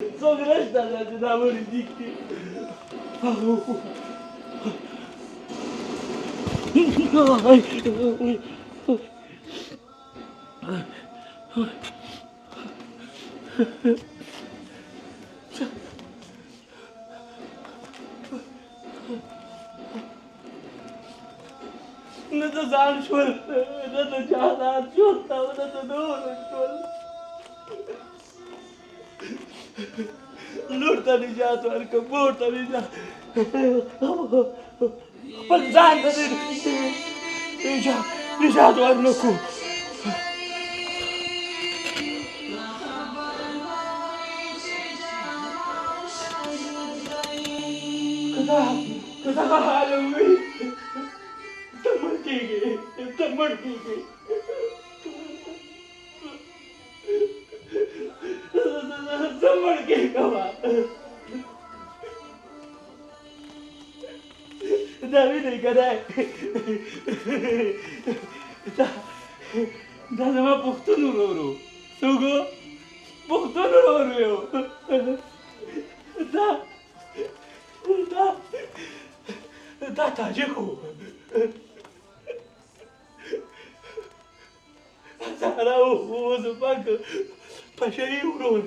څنګه چې دا وړي دي نه د ځان شول نه د جانان شول او نه د نورو شول لور ته نجات ورکړه مور ته نجات خپل ځان ته نجات ورنکړو که دغه حال وي ته مړ کېږې ته مړ کېږې زه مړ کېږم دا وینئ که دی دا زما پښتون ورور و څوک و پښتون ورور یو دا تاجک و زهرا و زفاک پشهی ورور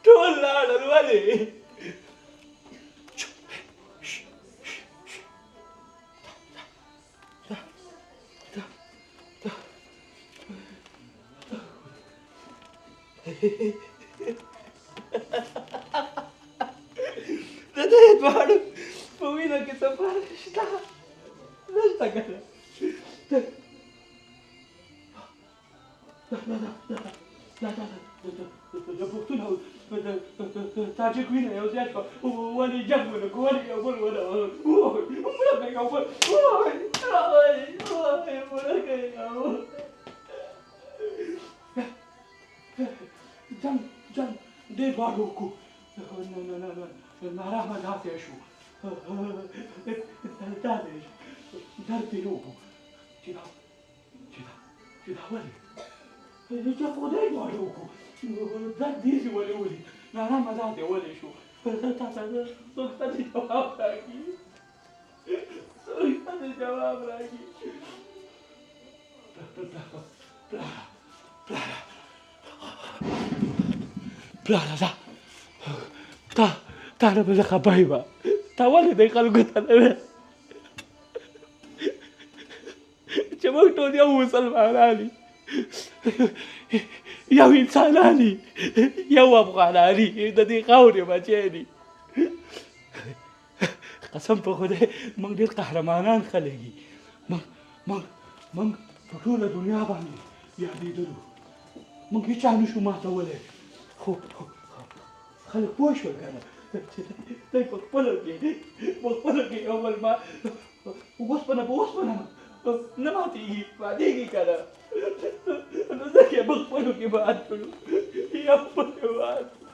ټول لاړل ولې د دې دواړو په وینه کې تفاوت شته نشته که نه د پښتون او د تاجک وینه یو ځای شوه ولې جنګ ونه کړو ولې یو بل ونه مړه کړئ یو بل مړه کړئ جنګ ډېر دواړو وکړو نارامه داسې شو داسې درد یې وکړو چې دا ولې چې خدای دواړو وکړو درد داسې ولې ولید نارامه داسې ولې شو څوک ته دې جواب راکړي څوک ته دې جواب راکړي پلاره تا نه به زه خفه یم تا ولې دې خلکو ته نه ویل چې موږ ټول یو مسلمانان یو انسانان یو افغانان د دې خاورې بچی دي قسم په خدای موږ ډېر قهرمانان خلک یو موږ په ټوله دنیا باندې یادېدلو موږ هېچا نه شو ماتولی خو خلک پوه شول که نه چې دی په خپلو کې یو بل اوسپنه په اوسپنه نه ماتېږي که نه نو ځکه یې په خپلو کې مات کړو یو بل یې مات کړو